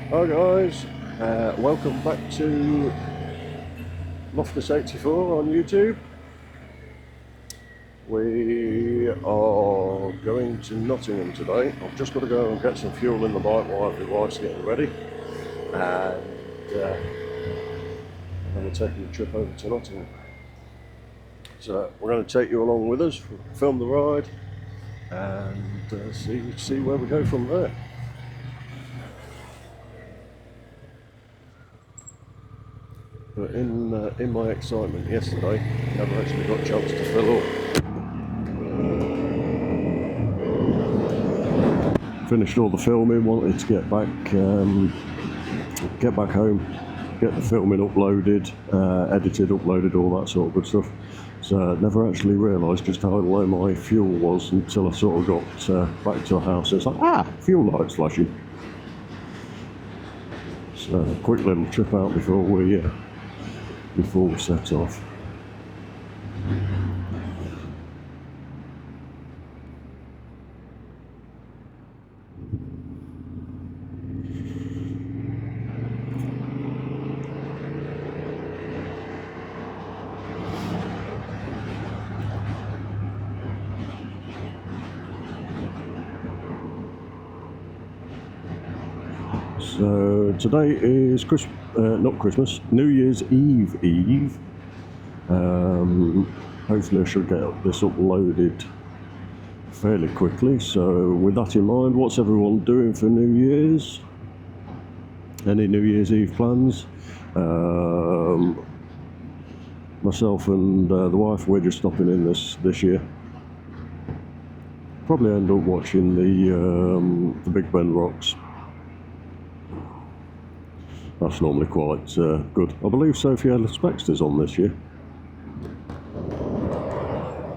Hi guys, welcome back to Loftus84 on YouTube. We are going to Nottingham today. I've just got to go and get some fuel in the bike while my wife's getting ready, and then we're taking a trip over to Nottingham. So we're going to take you along with us, film the ride, and see where we go from there. But in my excitement yesterday, I never actually got a chance to fill up. Finished all the filming, wanted to get back home, get the filming uploaded, edited, uploaded, all that sort of good stuff. So I never actually realised just how low my fuel was until I sort of got back to the house. It's like, fuel light's flashing. So a quick little trip out before we set off. So today is not Christmas, New Year's Eve. Hopefully I should get this uploaded fairly quickly. So with that in mind, what's everyone doing for New Year's? Any New Year's Eve plans? Myself and the wife, we're just stopping in this year. Probably end up watching the Big Ben rocks. That's normally quite good. I believe Sophie Ellis-Bextor's on this year.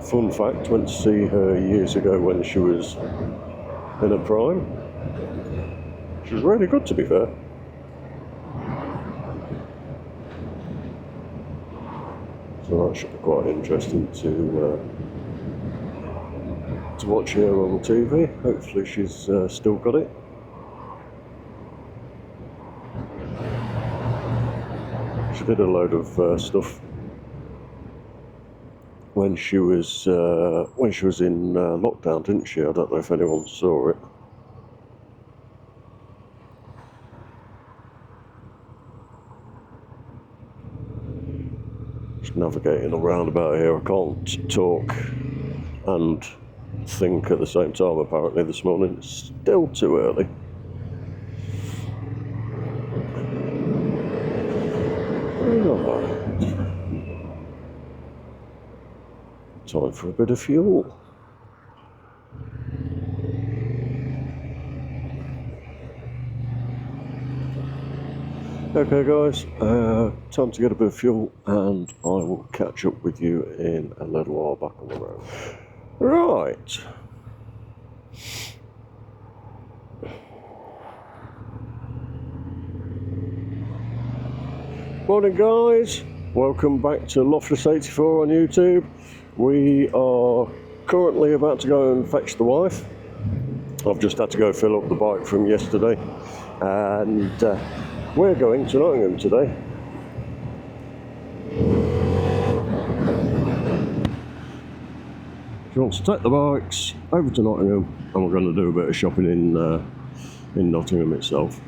Fun fact, went to see her years ago when she was in her prime. She was really good, to be fair. So that should be quite interesting to watch her on the TV. Hopefully she's still got it. She did a load of stuff when she was in lockdown, didn't she? I don't know if anyone saw it. Just navigating around about here. I can't talk and think at the same time. Apparently this morning. It's still too early. Time for a bit of fuel. Okay guys, time to get a bit of fuel, and I will catch up with you in a little while back on the road. Right. Morning guys, welcome back to Loftus84 on YouTube. We are currently about to go and fetch the wife. I've just had to go fill up the bike from yesterday, and we're going to Nottingham today. She wants to take the bikes over to Nottingham, and we're going to do a bit of shopping in Nottingham itself.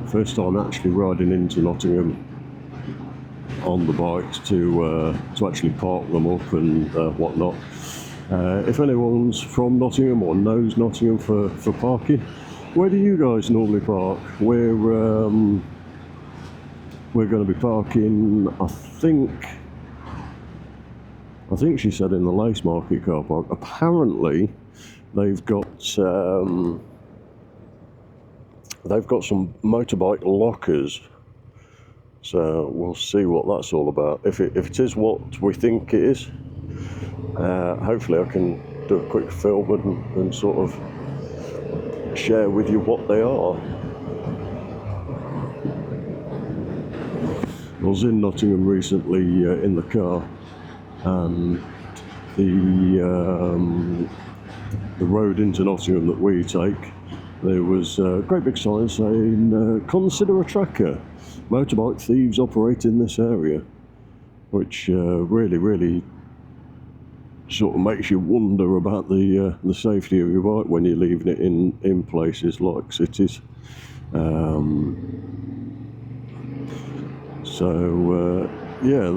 First time actually riding into Nottingham on the bikes to actually park them up and whatnot. If anyone's from Nottingham or knows Nottingham for parking, where do you guys normally park? We're going to be parking, I think she said in the Lace Market car park. Apparently they've got some motorbike lockers. So we'll see what that's all about. If it is what we think it is, hopefully I can do a quick film and sort of share with you what they are. I was in Nottingham recently in the car, and the road into Nottingham that we take there was a great big sign saying, consider a tracker. Motorbike thieves operate in this area. Which really sort of makes you wonder about the safety of your bike when you're leaving it in places like cities. Yeah,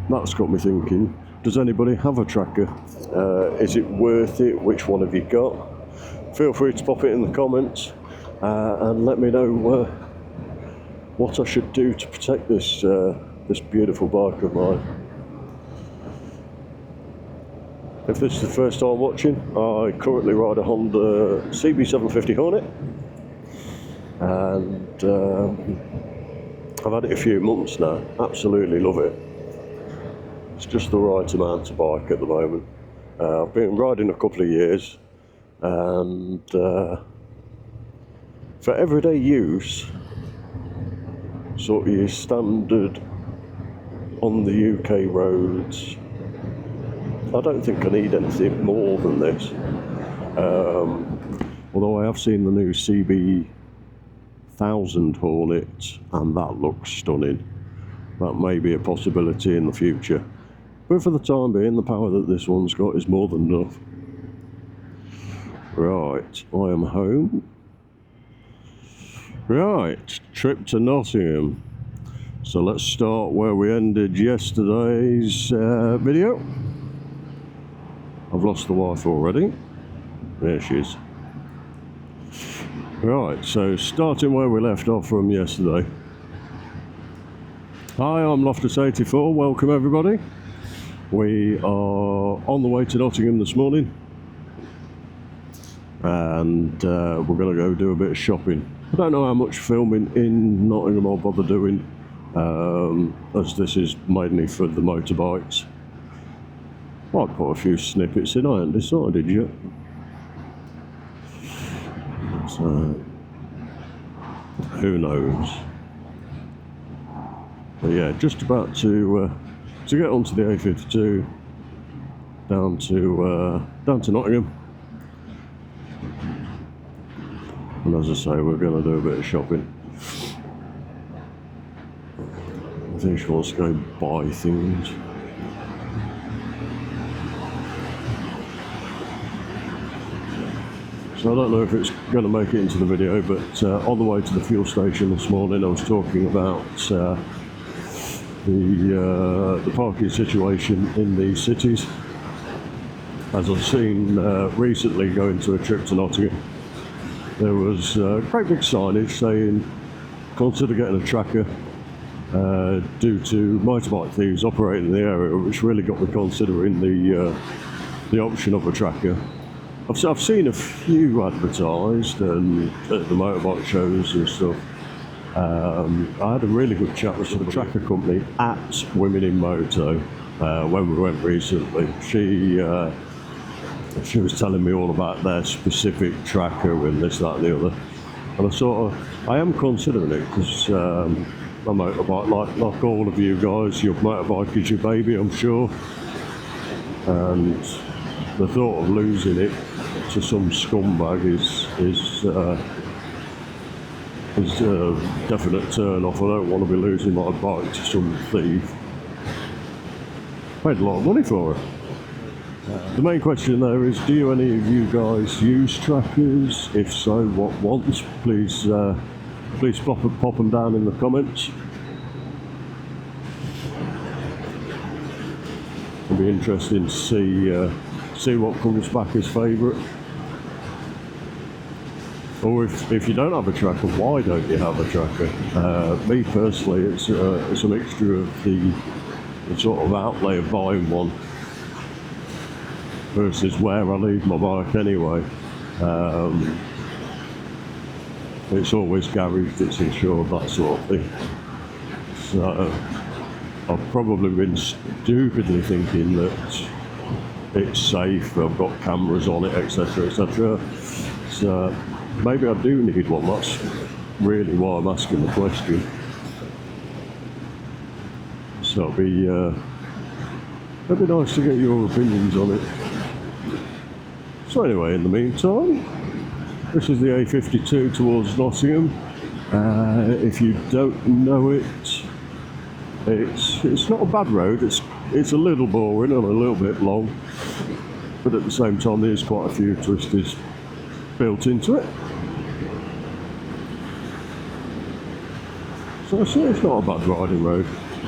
that's got me thinking. Does anybody have a tracker? Is it worth it? Which one have you got? Feel free to pop it in the comments and let me know what I should do to protect this beautiful bike of mine. If this is the first time watching, I currently ride a Honda CB750 Hornet, and I've had it a few months now. Absolutely love it. It's just the right amount of bike at the moment. I've been riding a couple of years, and for everyday use, sort of your standard on the UK roads, I don't think I need anything more than this. Although I have seen the new CB1000 Hornet, and that looks stunning. That may be a possibility in the future. But for the time being, the power that this one's got is more than enough. Right, I am home. Right, trip to Nottingham. So let's start where we ended yesterday's video. I've lost the wife already. There she is. Right, so starting where we left off from yesterday. Hi, I'm Loftus84. Welcome everybody. We are on the way to Nottingham this morning, and we're going to go do a bit of shopping. I don't know how much filming in Nottingham I'll bother doing, as this is mainly for the motorbikes. Might put a few snippets in, I haven't decided yet. So, who knows? But yeah, just about to get onto the A52 down to Nottingham. And as I say, we're going to do a bit of shopping. I think she wants to go buy things. So I don't know if it's going to make it into the video, but on the way to the fuel station this morning, I was talking about the parking situation in the cities. As I've seen recently going to a trip to Nottingham, there was a great big signage saying, consider getting a tracker due to motorbike thieves operating in the area, which really got me considering the option of a tracker. I've seen a few advertised and at the motorbike shows and stuff. I had a really good chat with the tracker company at Women in Moto when we went recently. She was telling me all about their specific tracker and this, that and the other. And I am considering it because a motorbike, like all of you guys, your motorbike is your baby, I'm sure. And the thought of losing it to some scumbag is a definite turn off. I don't want to be losing my bike to some thief. Paid a lot of money for it. The main question there is, do any of you guys use trackers? If so, what ones? Please pop them down in the comments. It'll be interesting to see what comes back as favourite. Or if you don't have a tracker, why don't you have a tracker? Me personally, it's a mixture of the sort of outlay of buying one versus where I leave my bike anyway. It's always garaged, it's insured, that sort of thing. So I've probably been stupidly thinking that it's safe, I've got cameras on it, etc, etc. So maybe I do need one. That's really why I'm asking the question. So it'd be nice to get your opinions on it. So anyway, in the meantime, This is the A52 towards Nottingham. If you don't know it, it's not a bad road. It's a little boring and a little bit long, but at the same time there's quite a few twisties built into it. So it's not a bad riding road.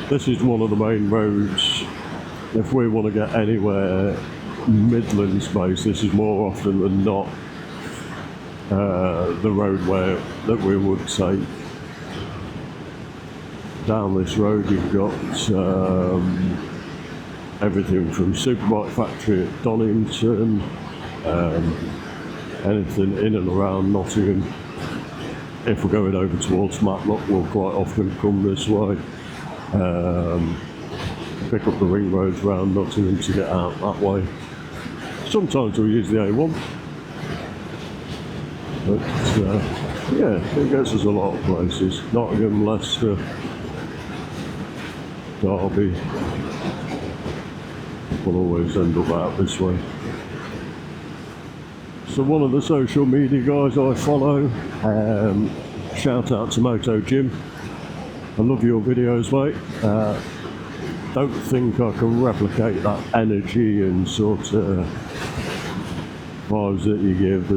This is one of the main roads. If we want to get anywhere Midlands based, this is more often than not the road that we would take. Down this road you've got everything from Superbike Factory at Donington, anything in and around Nottingham. If we're going over towards Matlock, we'll quite often come this way. Pick up the ring roads around Nottingham to get out that way. Sometimes we'll use the A1. But yeah, it gets us a lot of places. Nottingham, Leicester, Derby. We'll always end up out this way. So one of the social media guys I follow, shout out to Moto Jim. I love your videos, mate. Don't think I can replicate that energy and sort of vibes that you give.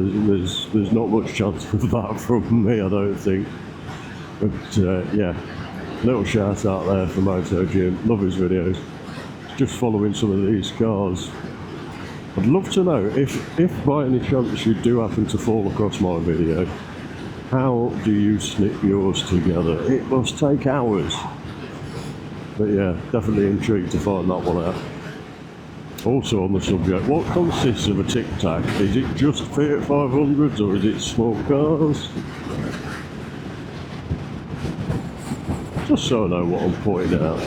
There's not much chance of that from me, I don't think. But yeah, little shout out there for Moto Jim. Love his videos. Just following some of these cars. I'd love to know if by any chance you do happen to fall across my video, how do you snip yours together? It must take hours. But yeah, definitely intrigued to find that one out. Also on the subject, what consists of a Tic Tac? Is it just Fiat 500s or is it small cars? Just so I know what I'm pointing out.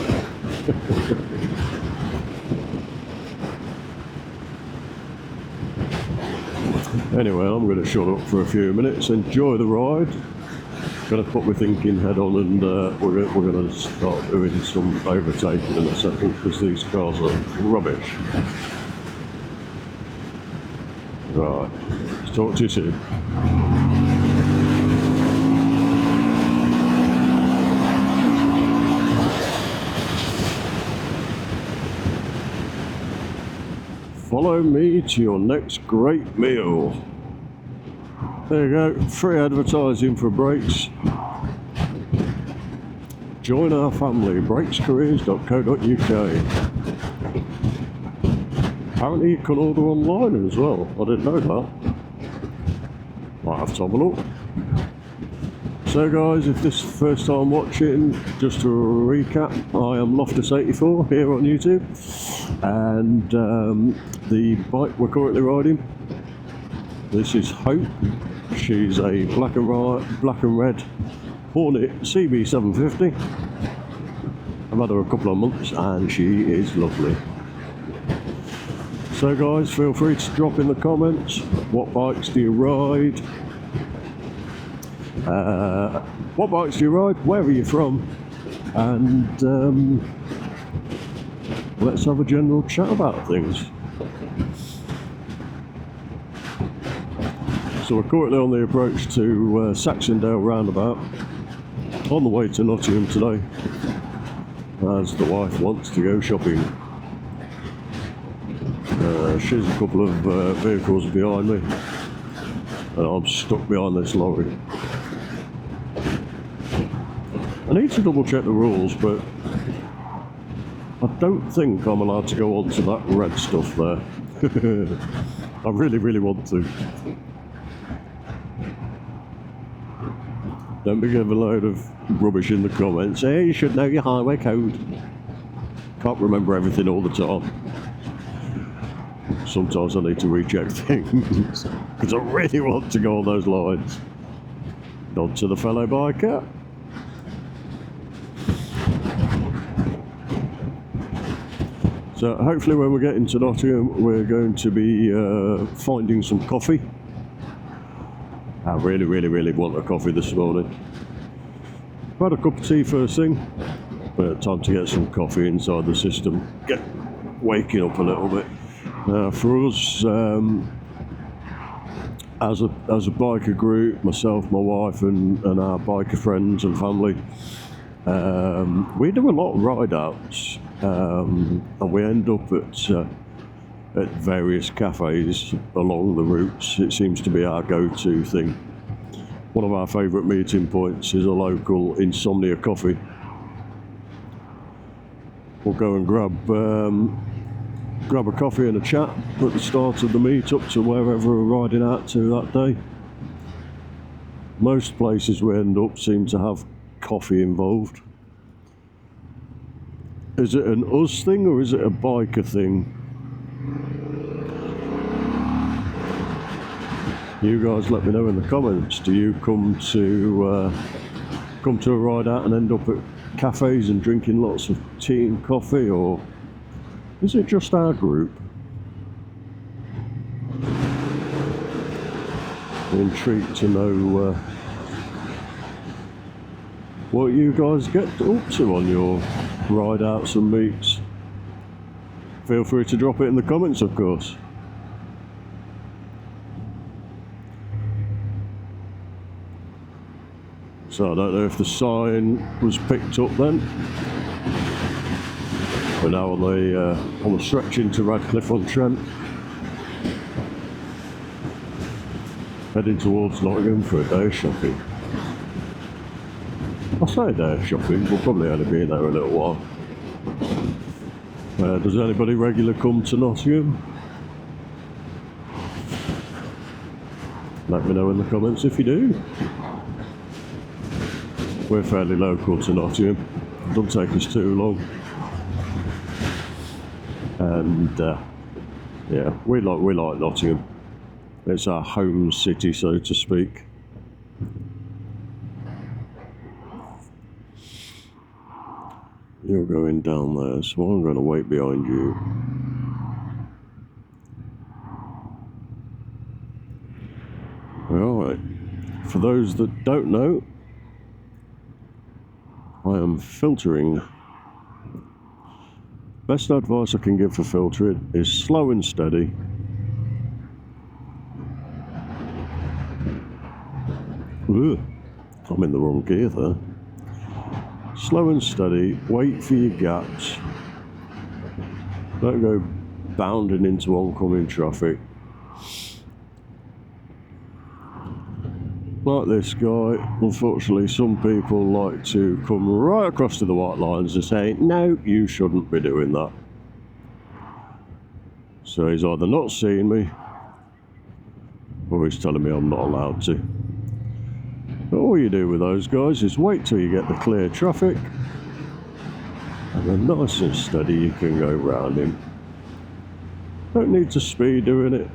Anyway, I'm going to shut up for a few minutes, enjoy the ride. Going to put my thinking head on and we're going to start doing some overtaking in a second because these cars are rubbish. Right, talk to you soon. Follow me to your next great meal. There you go, free advertising for brakes. Join our family, brakescareers.co.uk. Apparently you can order online as well, I didn't know that. Might have to have a look. So guys, if this is the first time watching, just to recap, I am Loftus84 here on YouTube, and the bike we're currently riding, this is Hope. She's a black and red Hornet CB750. I've had her a couple of months and she is lovely. So guys, feel free to drop in the comments, what bikes do you ride? What bikes do you ride? Where are you from? And let's have a general chat about things. So we're currently on the approach to Saxondale roundabout, on the way to Nottingham today, as the wife wants to go shopping. She's a couple of vehicles behind me, and I'm stuck behind this lorry. I need to double check the rules, but I don't think I'm allowed to go onto that red stuff there. I really want to. Don't be giving a load of rubbish in the comments. Hey, you should know your highway code. Can't remember everything all the time. Sometimes I need to recheck things because I really want to go on those lines. Nod to the fellow biker. So hopefully when we get into Nottingham we're going to be finding some coffee. I really want a coffee this morning. I've had a cup of tea first thing, but time to get some coffee inside the system. Get waking up a little bit. For us, as a biker group, myself, my wife, and our biker friends and family, we do a lot of ride outs, and we end up at various cafes along the routes. It seems to be our go-to thing. One of our favourite meeting points is a local Insomnia coffee. We'll go and grab a coffee and a chat at the start of the meet up to wherever we're riding out to that day. Most places we end up seem to have coffee involved. Is it an us thing or is it a biker thing? You guys let me know in the comments. Do you come to a ride out and end up at cafes and drinking lots of tea and coffee, or is it just our group? I'm intrigued to know what you guys get up to on your ride outs and meets. Feel free to drop it in the comments, of course. So I don't know if the sign was picked up then. We're now on the stretch into Radcliffe-on-Trent, heading towards Nottingham for a day of shopping. I say a day of shopping, we'll probably only be there a little while. Does anybody regular come to Nottingham? Let me know in the comments if you do. We're fairly local to Nottingham. It doesn't take us too long. And yeah, we like Nottingham. It's our home city, so to speak. You're going down there, so I'm going to wait behind you. Alright, for those that don't know, I am filtering. Best advice I can give for filtering is slow and steady. Ugh, I'm in the wrong gear there. Slow and steady, wait for your gaps. Don't go bounding into oncoming traffic. Like this guy, unfortunately some people like to come right across to the white lines and say, no, you shouldn't be doing that. So he's either not seeing me, or he's telling me I'm not allowed to. But all you do with those guys is wait till you get the clear traffic, and then nice and steady you can go round him. Don't need to speed doing it.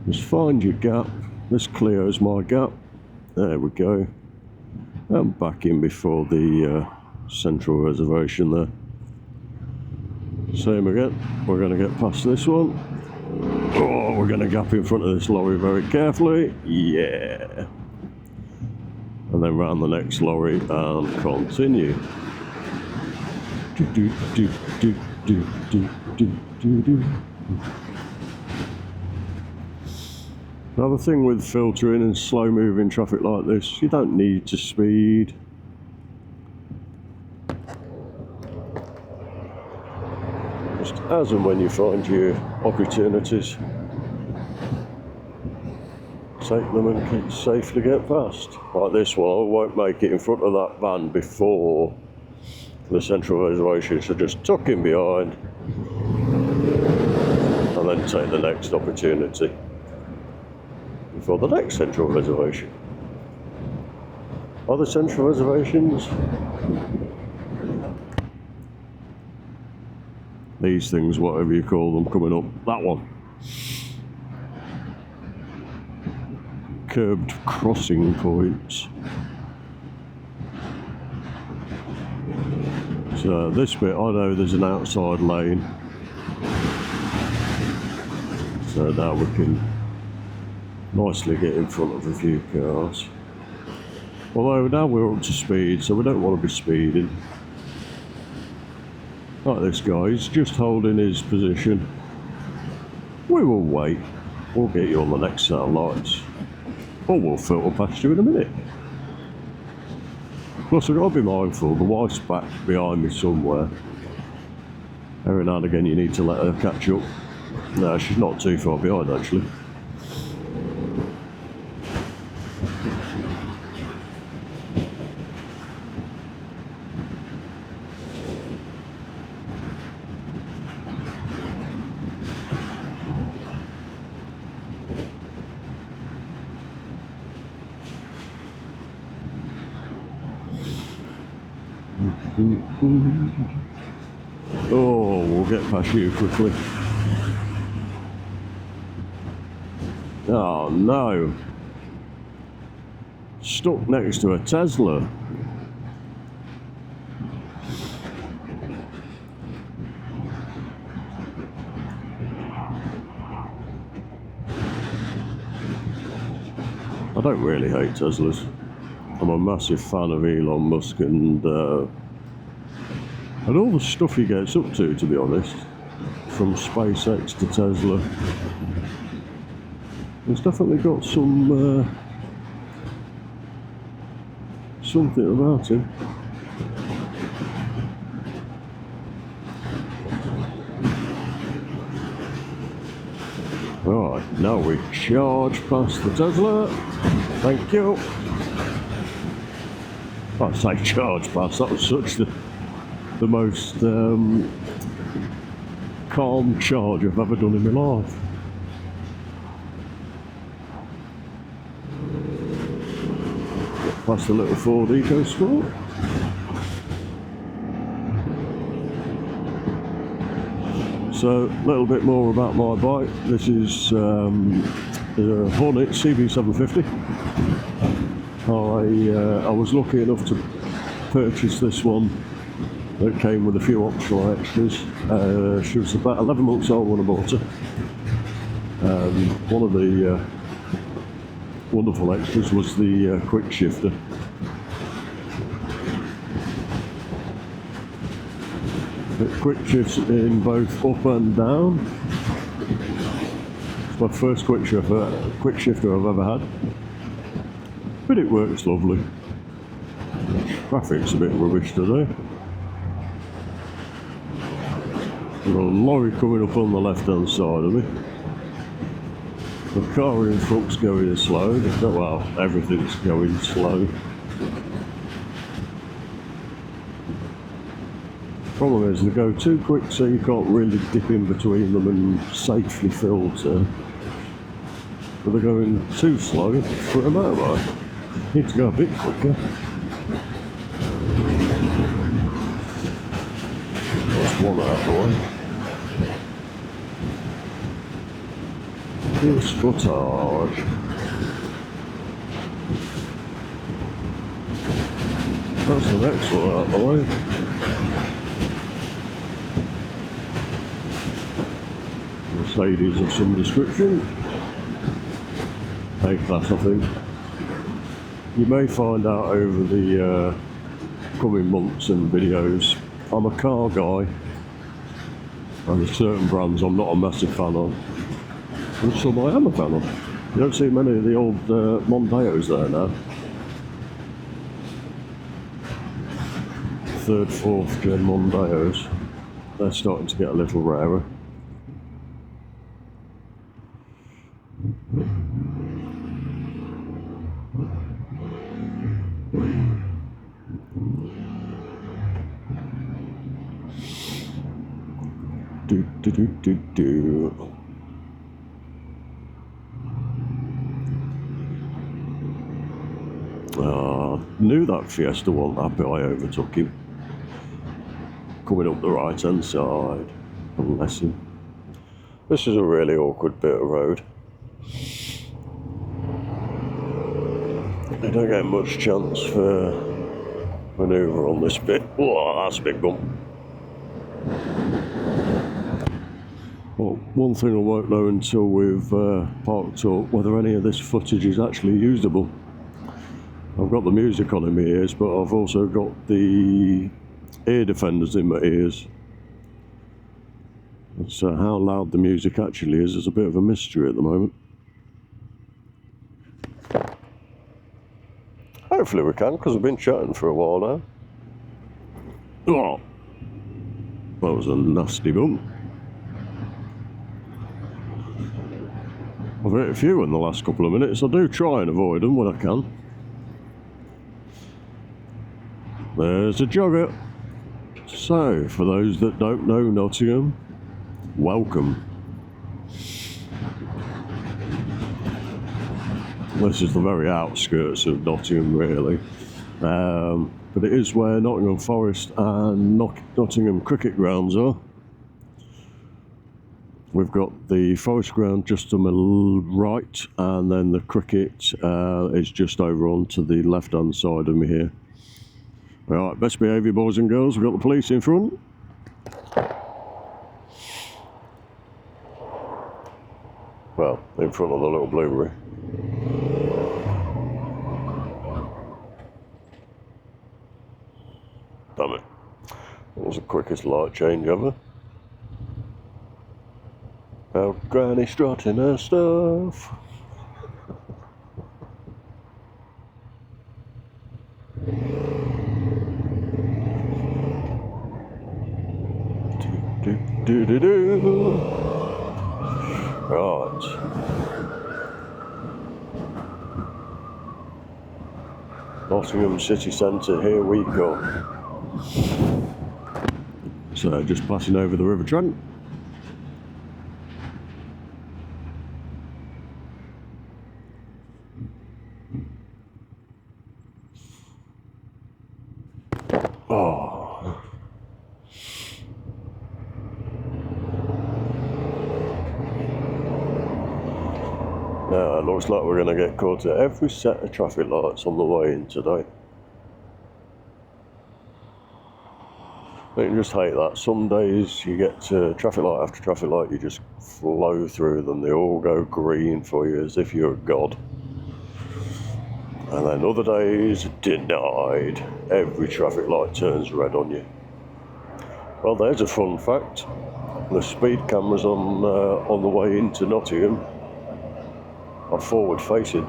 Just find your gap. This clears my gap. There we go. I'm back in before the central reservation there. Same again. We're going to get past this one. Oh, we're going to gap in front of this lorry very carefully. Yeah. And then round the next lorry and continue. Do, do, do, do, do, do, do, do, do. Another thing with filtering and slow moving traffic like this, you don't need to speed. Just as and when you find your opportunities, take them and keep safely get past. Like this one, I won't make it in front of that van before the central reservation, so just tuck in behind and then take the next opportunity for the next central reservation. Other central reservations, these things, whatever you call them, coming up. That one, curbed crossing points. So this bit, I know there's an outside lane, so now we can nicely get in front of a few cars. Although now we're up to speed, so we don't want to be speeding. Like this guy, he's just holding his position. We will wait. We'll get you on the next set of lights. Or we'll filter past you in a minute. Plus, I've got to be mindful, the wife's back behind me somewhere. Every now and again you need to let her catch up. No, she's not too far behind actually. Oh, we'll get past you quickly. Oh no. Stuck next to a Tesla. I don't really hate Teslas. I'm a massive fan of Elon Musk and all the stuff he gets up to be honest, from SpaceX to Tesla. He's definitely got some something about him. Right, now we charge past the Tesla. Thank you. I say charge past, that was such the most calm charge I've ever done in my life. Get past the little Ford EcoSport. So, a little bit more about my bike. This is a Hornet CB750. I was lucky enough to purchase this one. It came with a few optional extras. She was about 11 months old when I bought her. One of the wonderful extras was the quick shifter. It quick shifts in both up and down. It's my first quick shifter I've ever had. But it works lovely. Traffic's a bit rubbish today. I've got a lorry coming up on the left hand side of me. The car in front's going slow. Well, everything's going slow. Problem is they go too quick so you can't really dip in between them and safely filter. But they're going too slow for a motorbike. Need to go a bit quicker. That's one out of the way. Here's footage. That's the next one out of the way. Mercedes of some description. A-class, I think. You may find out over the coming months and videos, I'm a car guy, and there's certain brands I'm not a massive fan of, and some I am a fan of. You don't see many of the old Mondeos there now. Third, fourth gen Mondeos. They're starting to get a little rarer. Knew that Fiesta wasn't happy I overtook him. Coming up the right hand side. Bless him. This is a really awkward bit of road. I don't get much chance for manoeuvre on this bit. Whoa, that's a big bump. Well, one thing I won't know until we've parked up, whether any of this footage is actually usable. I've got the music on in my ears, but I've also got the ear defenders in my ears. So how loud the music actually is a bit of a mystery at the moment. Hopefully we can, because we've been chatting for a while now. Oh, that was a nasty bump. I've hit a few in the last couple of minutes. I do try and avoid them when I can. There's a jogger. So, for those that don't know Nottingham, welcome. This is the very outskirts of Nottingham, really. But it is where Nottingham Forest and Nottingham cricket grounds are. We've got the Forest ground just to my right, and then the cricket is just over onto the left-hand side of me here. Right, best behaviour, boys and girls. We've got the police in front. Well, in front of the little blueberry. Damn it. That was the quickest light change ever. Our granny strutting her stuff. Do. Right. Nottingham city centre, here we go. So just passing over the River Trent. Oh. Now it looks like we're going to get caught at every set of traffic lights on the way in today. I can just hate that. Some days you get to traffic light after traffic light, you just flow through them. They all go green for you as if you're a god. And then other days, denied. Every traffic light turns red on you. Well, there's a fun fact. The speed cameras on the way into Nottingham are forward facing.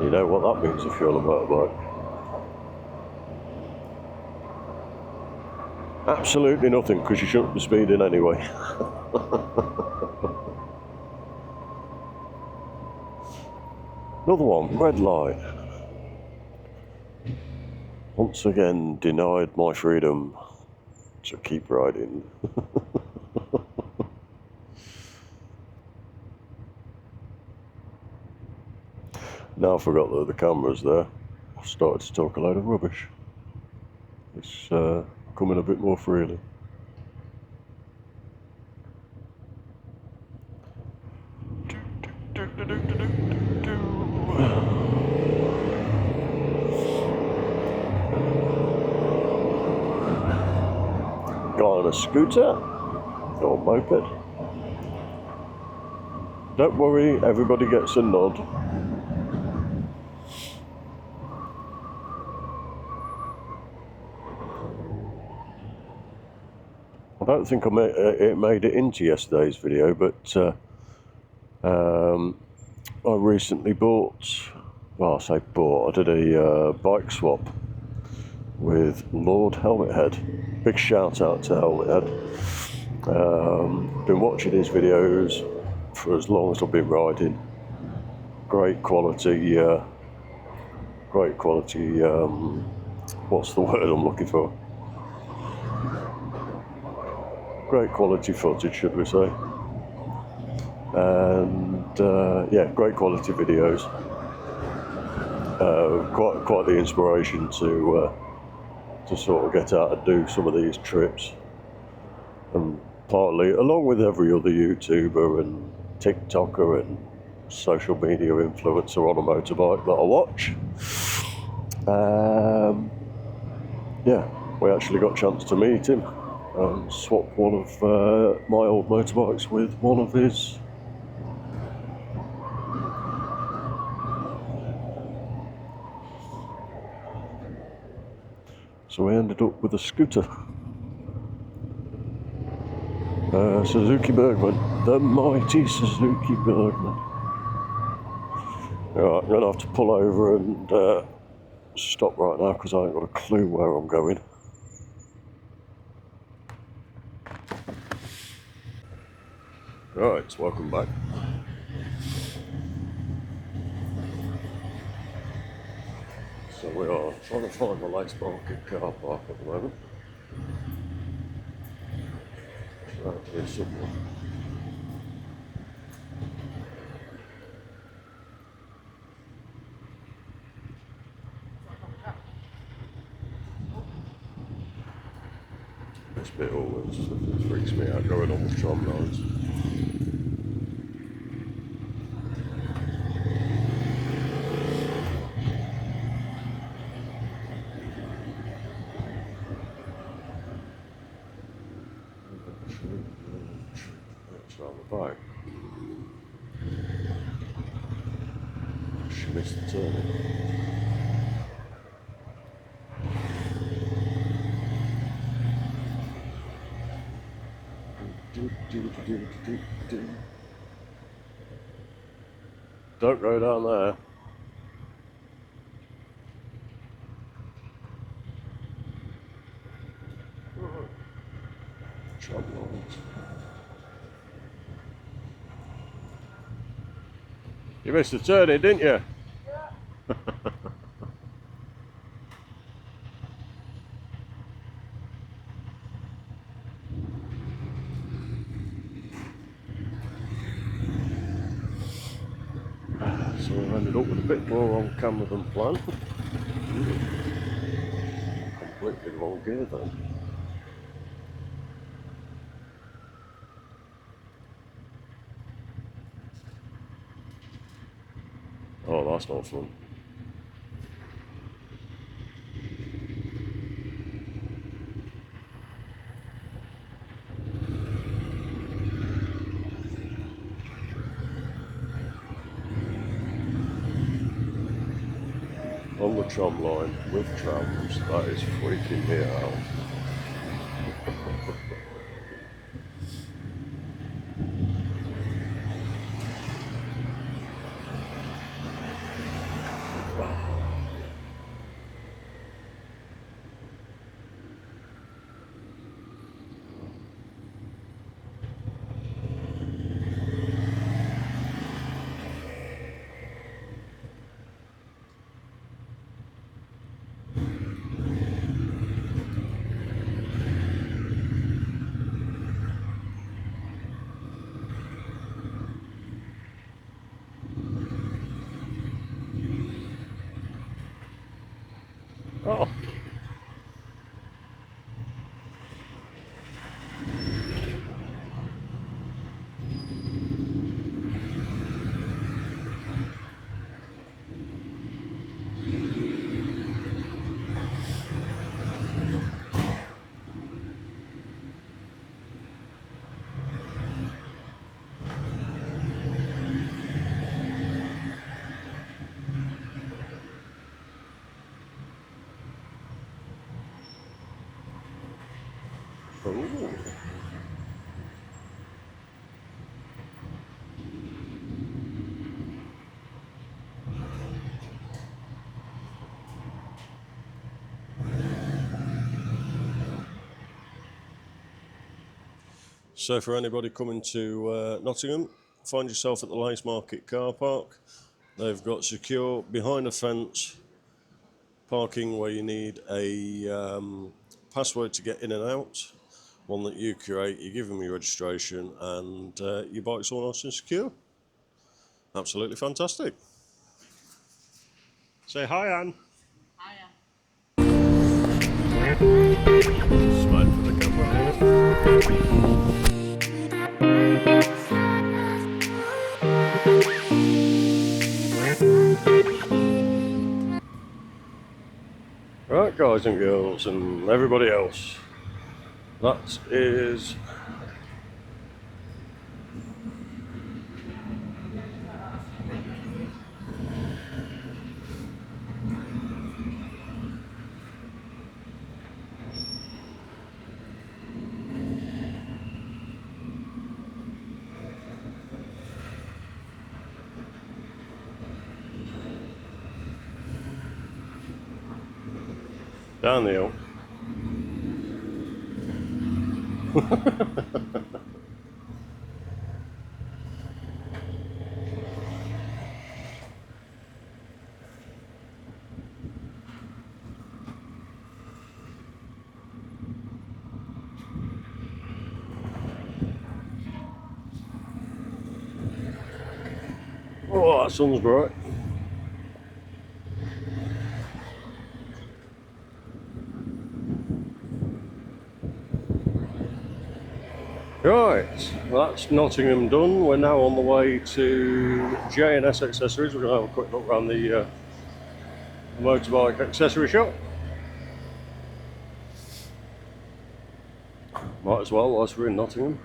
You know what that means if you're on a motorbike. Absolutely nothing, because you shouldn't be speeding anyway. Another one, red light. Once again denied my freedom to keep riding. Now I forgot that the camera's there. I've started to talk a load of rubbish. It's coming a bit more freely. Guy on a scooter or moped. Don't worry, everybody gets a nod. I don't think it made it into yesterday's video, but I recently bought, well I say bought, I did a bike swap with Lord Helmet Head. Big shout out to Helmet Head. Been watching his videos for as long as I've been riding. Great quality, what's the word I'm looking for? Great quality footage, should we say. And yeah, great quality videos. Quite the inspiration to sort of get out and do some of these trips. And partly, along with every other YouTuber and TikToker and social media influencer on a motorbike that I watch. Yeah, we actually got a chance to meet him and swap one of my old motorbikes with one of his. So we ended up with a scooter. Suzuki Bergman, the mighty Suzuki Bergman. Right, I'm going to have to pull over and stop right now because I ain't got a clue where I'm going. Right, welcome back. So we are trying to find the Lace Market car park at the moment. It's around here somewhere. This bit always freaks me out going on the tram lines. That's round the back. She missed the turning. Don't go down there. Tram lines. You missed the turning, didn't you? Yeah. So I've ended up with a bit more on camera than planned. Completely wrong gear then. Oh, that's not fun. On the tram line with trams, that is freaking me out. Oh. Ooh. So for anybody coming to Nottingham, find yourself at the Lace Market car park. They've got secure behind a fence parking where you need a password to get in and out, one that you create, you give them your registration and your bike's all nice and secure. Absolutely fantastic. Say hi, Anne. Hiya. Smile for the camera. Right, guys and girls and everybody else, that is Down the hill. Oh, that sun's bright. Right, that's Nottingham done. We're now on the way to J&S Accessories. We're going to have a quick look around the motorbike accessory shop. Might as well whilst we're in Nottingham.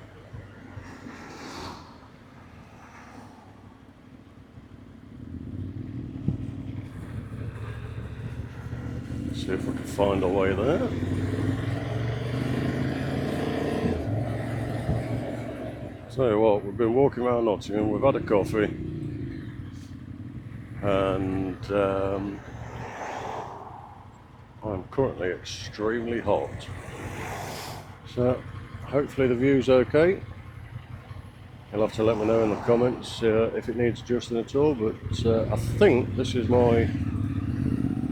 See if we can find our way there. So what, we've been walking around Nottingham, we've had a coffee, and I'm currently extremely hot. So hopefully the view's okay. You'll have to let me know in the comments if it needs adjusting at all, but I think this is my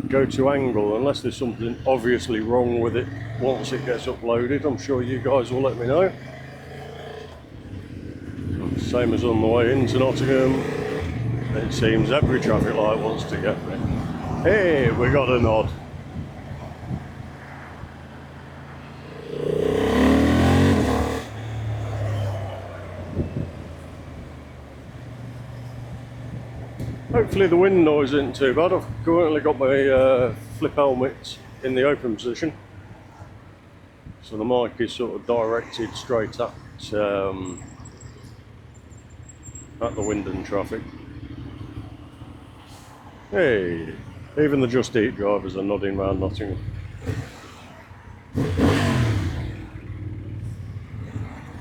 go-to angle, unless there's something obviously wrong with it once it gets uploaded. I'm sure you guys will let me know. Same as on the way into Nottingham, it seems every traffic light wants to get me. Hey, we got a nod. Hopefully the wind noise isn't too bad. I've currently got my flip helmet in the open position, so the mic is sort of directed straight at the wind and traffic. Hey, even the Just Eat drivers are nodding around Nottingham.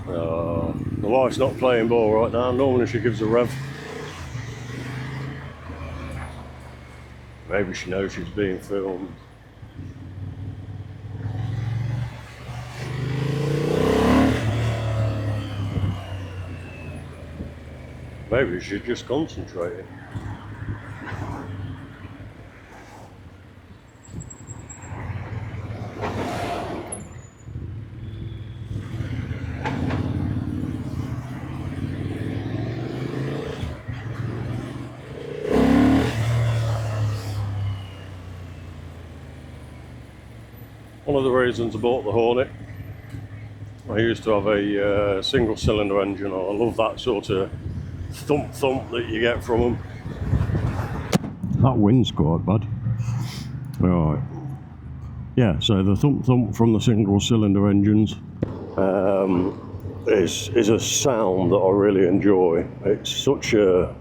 The wife's not playing ball right now. Normally she gives a rev. Maybe she knows she's being filmed. Maybe she's just concentrating. One of the reasons I bought the Hornet, I used to have a single cylinder engine. I love that sort of thump that you get from them. That wind's quite bad. Right. Yeah, so the thump from the single cylinder engines is a sound that I really enjoy. It's such a,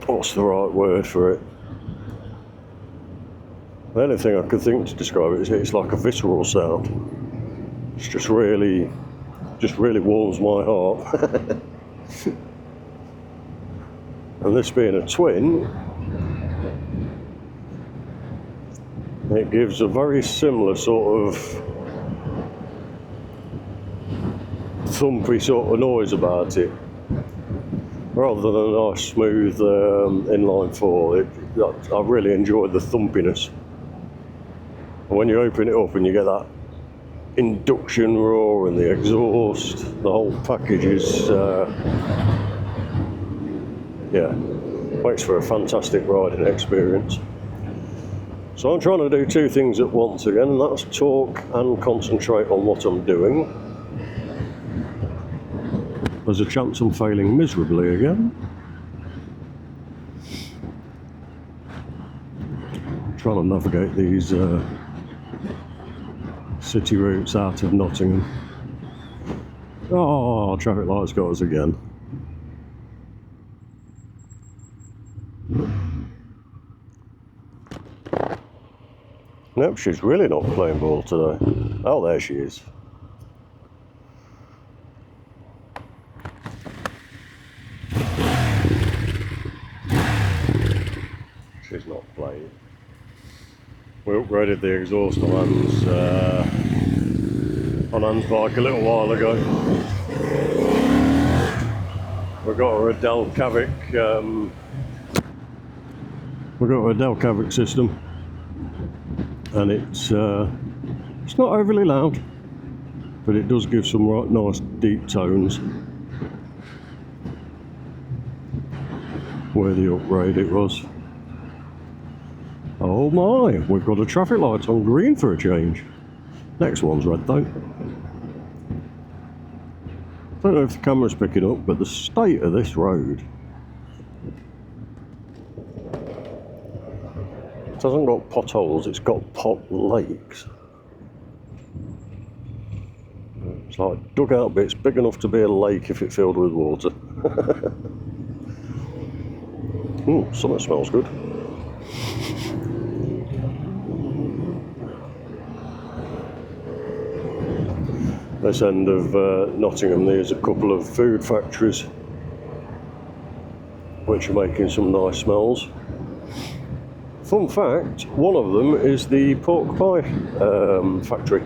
what's the right word for it? The only thing I could think to describe it is it's like a visceral sound. It's just really warms my heart. And this being a twin, it gives a very similar sort of thumpy sort of noise about it, rather than a nice smooth inline four. I really enjoyed the thumpiness. And when you open it up and you get that induction roar and the exhaust, the whole package is, yeah, makes for a fantastic riding experience. So I'm trying to do two things at once again, and that's talk and concentrate on what I'm doing. There's a chance I'm failing miserably again. I'm trying to navigate these city routes out of Nottingham. Oh, traffic lights got us again. Nope, she's really not playing ball today. Oh, there she is. She's not playing. We upgraded the exhaust on Anne's bike a little while ago. We got her a Del Cavik system, and it's not overly loud, but it does give some right nice deep tones. Where the upgrade it was. Oh my, we've got a traffic light on green for a change. Next one's red though. Don't know if the camera's picking up, but the state of this road. It hasn't got potholes, it's got pot lakes. It's like dugout bits big enough to be a lake if it filled with water. Ooh, something smells good. This end of Nottingham, there's a couple of food factories which are making some nice smells. Fun fact, one of them is the pork pie factory.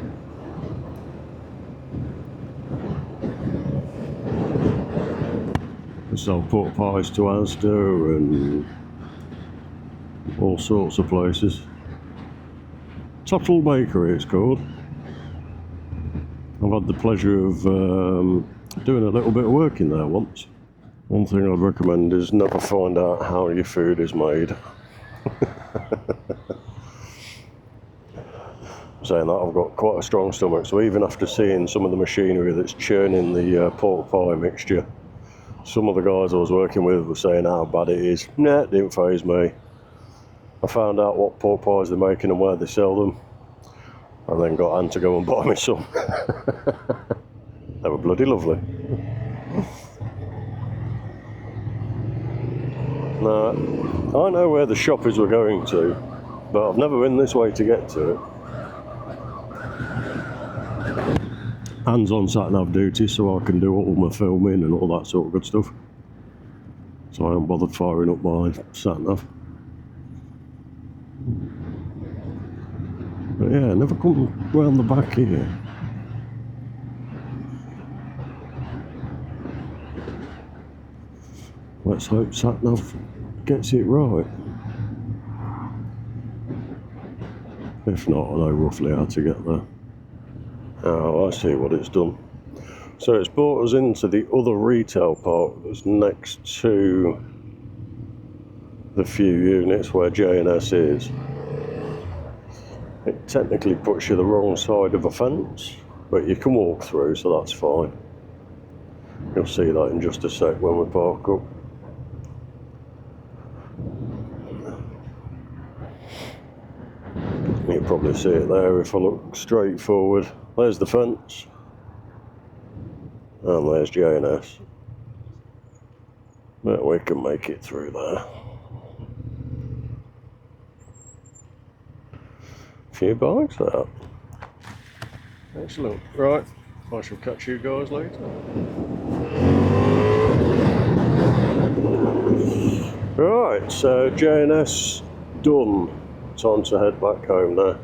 They sell pork pies to Asda and all sorts of places. Tuttle Bakery it's called. I've had the pleasure of doing a little bit of work in there once. One thing I'd recommend is never find out how your food is made. Saying that, I've got quite a strong stomach, so even after seeing some of the machinery that's churning the pork pie mixture, some of the guys I was working with were saying how bad it is. Nah, it didn't faze me. I found out what pork pies they're making and where they sell them, and then got Anne to go and buy me some. They were bloody lovely. Now, I know where the shop is we're going to, but I've never been this way to get to it. Anne's on sat-nav duty, so I can do all my filming and all that sort of good stuff. So I haven't bothered firing up my sat-nav. But yeah, I never come round the back here. Let's hope sat-nav gets it right. If not, I know roughly how to get there. Oh, I see what it's done. So it's brought us into the other retail park that's next to the few units where J&S is. It technically puts you the wrong side of a fence, but you can walk through, so that's fine. You'll see that in just a sec when we park up. You'll probably see it there if I look straight forward. There's the fence, and there's J&S. But we can make it through there. A few bikes out. Excellent. Right, I shall catch you guys later. Right, so J&S done. Time to head back home now.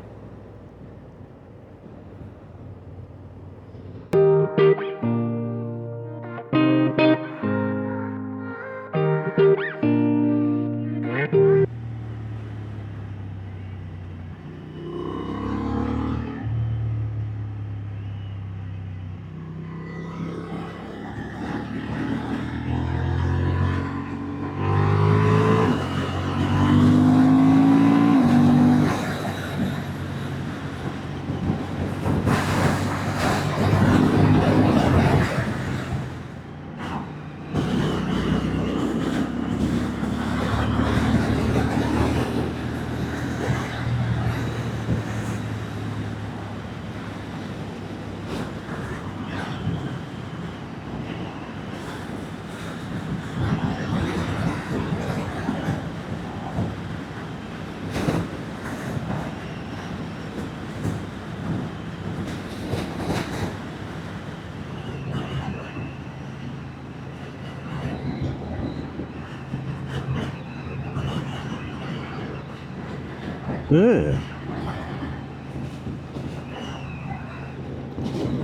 Yeah.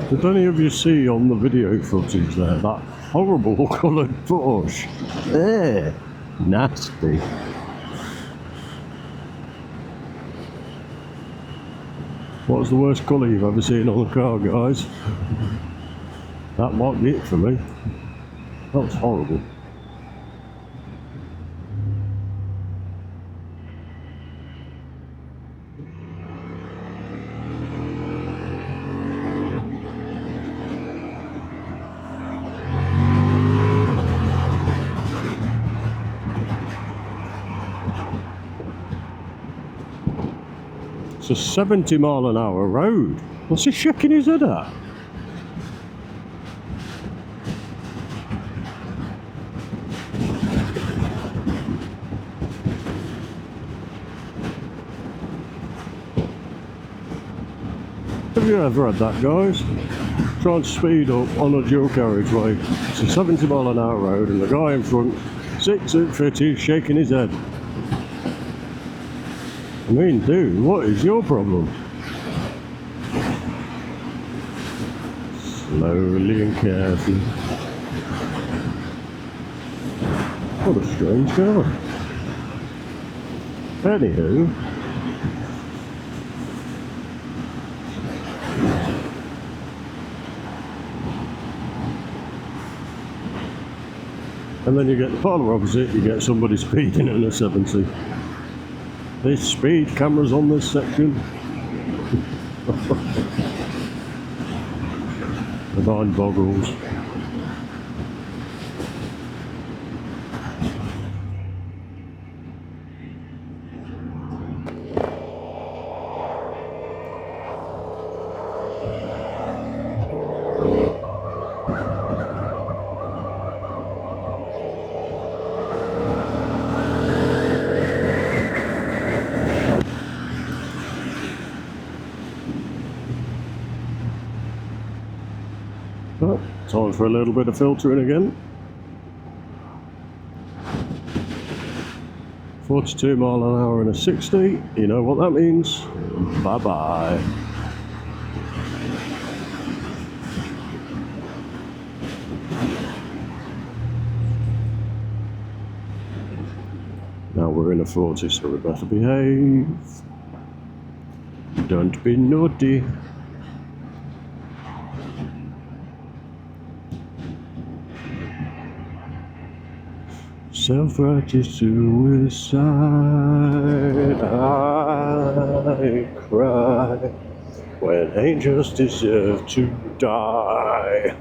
Did any of you see on the video footage there that horrible coloured bush? Nasty. What's the worst colour you've ever seen on a car, guys? That might be it for me. That was horrible. It's a 70-mile-an-hour road. What's he shaking his head at? Have you ever had that, guys? Trying to speed up on a dual carriageway. It's a 70-mile-an-hour road and the guy in front, 6'50", shaking his head. I mean, dude, what is your problem? Slowly and carefully. What a strange guy. Anywho, and then you get the polar opposite, you get somebody speeding in a 70. There's speed cameras on this section. The mind boggles. Well, time for a little bit of filtering again. 42 mile an hour in a 60, you know what that means. Bye bye. Now we're in a 40, so we better behave. Don't be naughty. Self-righteous suicide, I cry when angels deserve to die.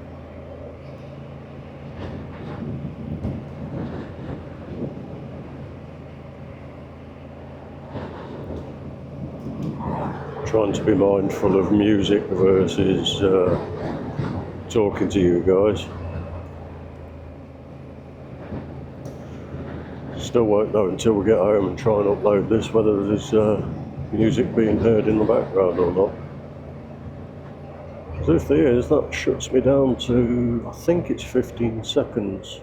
Trying to be mindful of music versus talking to you guys. Still won't know until we get home and try and upload this whether there's music being heard in the background or not. So if there is, that shuts me down to, I think it's 15 seconds.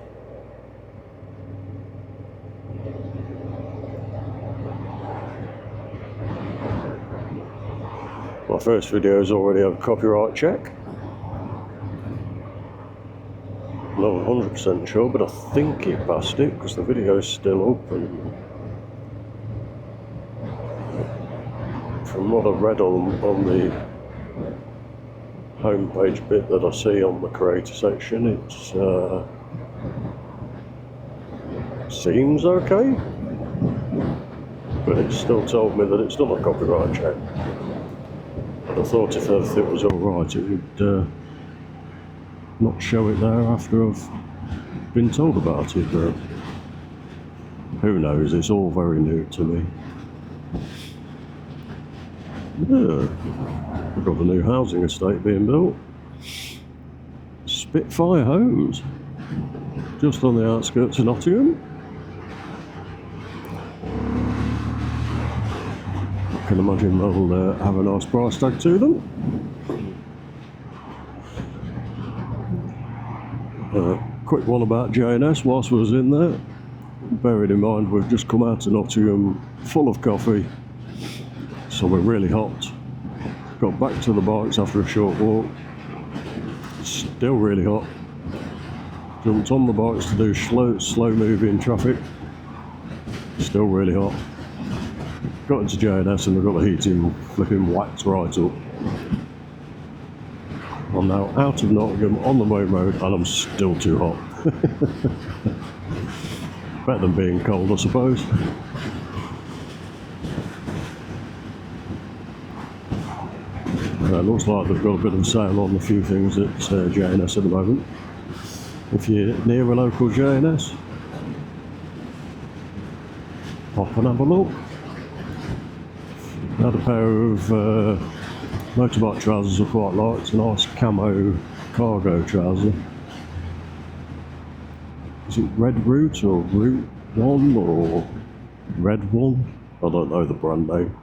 My first video's already had a copyright check. Not 100% sure, but I think it passed it because the video is still up, and from what I've read on the homepage bit that I see on the creator section, it's seems okay, but it still told me that it's done a copyright check. But I thought if everything was alright, it would not show it there after I've been told about it, but who knows, it's all very new to me. Yeah, we've got a new housing estate being built. Spitfire Homes, just on the outskirts of Nottingham. I can imagine they'll have a nice price tag to them. Quick one about J&S whilst we was in there. Bearing in mind we've just come out of Nottingham full of coffee, so we're really hot. Got back to the bikes after a short walk. still really hot. Jumped on the bikes to do slow moving traffic. Still really hot. Got into J&S and I've got the heating flipping whacked right up. I'm now out of Nottingham on the main road and I'm still too hot. Better than being cold, I suppose. Looks like they've got a bit of a sale on a few things at J&S at the moment. If you're near a local J&S, pop and have a look. Had a pair of motorbike trousers I quite like. It's a nice camo cargo trouser. Is it Red Root or Root 1 or Red 1? I don't know the brand name.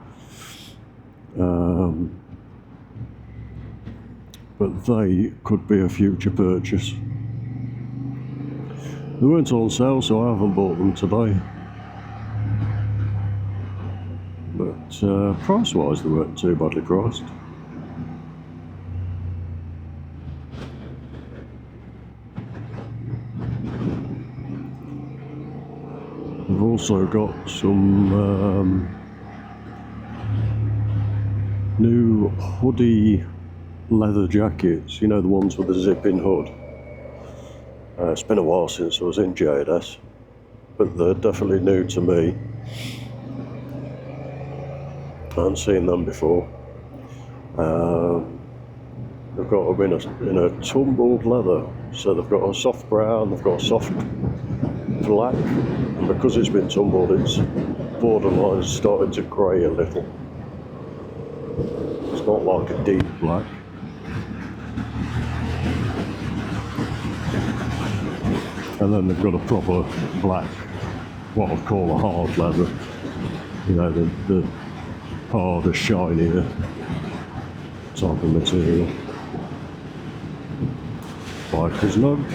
But they could be a future purchase. They weren't on sale, so I haven't bought them today. But price-wise, they weren't too badly priced. We've also got some new hoodie leather jackets, you know, the ones with the zip-in hood. It's been a while since I was in J&S, but they're definitely new to me. I haven't seen them before. They've got them in a tumbled leather, so they've got a soft brown, they've got a soft black, and because it's been tumbled, it's borderline starting to grey a little. It's not like a deep black. And then they've got a proper black, what I'd call a hard leather. You know, the harder, shinier type of material. Bikers nod.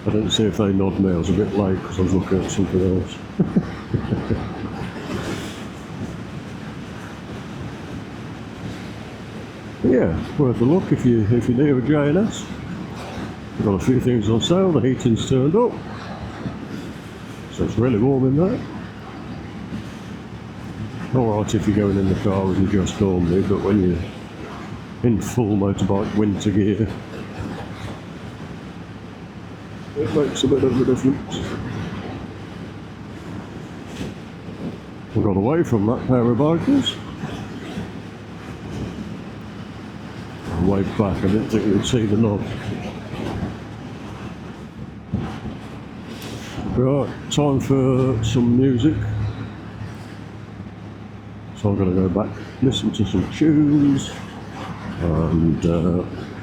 I didn't see if they nod me, I was a bit late because I was looking at something else. Yeah, worth a look if you're near a J&S. We've got a few things on sale, the heating's turned up, so it's really warm in there. Alright if you're going in the car with your just normally, but when you're in full motorbike winter gear, it makes a bit of a difference. We got away from that pair of bikers. I waved back, I didn't think we'd see the nod. Right, time for some music. So I'm going to go back, listen to some tunes, and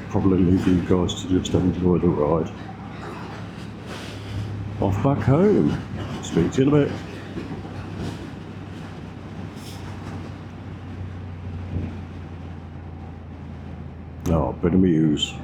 probably leave you guys to just enjoy the ride. Off back home. Speak to you in a bit. Oh, bit of Muse.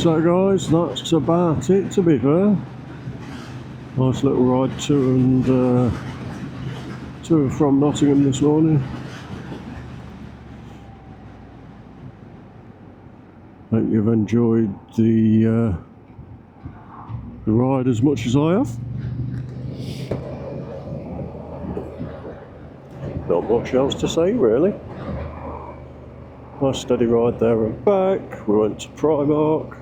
So guys, that's about it, to be fair. Nice little ride to and from Nottingham this morning. Hope you've enjoyed the ride as much as I have. Not much else to say really. Nice steady ride there and back. We went to Primark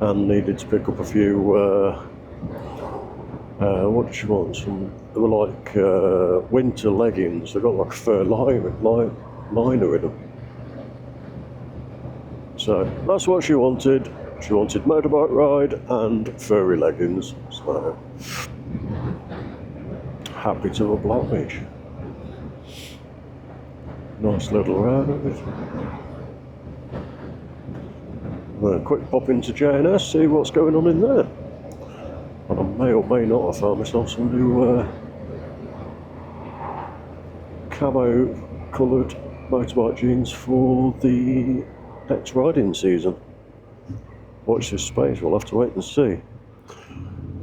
and needed to pick up a few what did she want? They were like winter leggings. They got like a fur liner in them. So that's what she wanted. She wanted motorbike ride and furry leggings. So happy to oblige. Nice little ride. A quick pop into J&S, see what's going on in there. And I may or may not have found myself some new camo coloured motorbike jeans for the next riding season. Watch this space, we'll have to wait and see.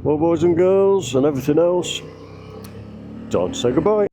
Well, boys and girls and everything else, time to say goodbye.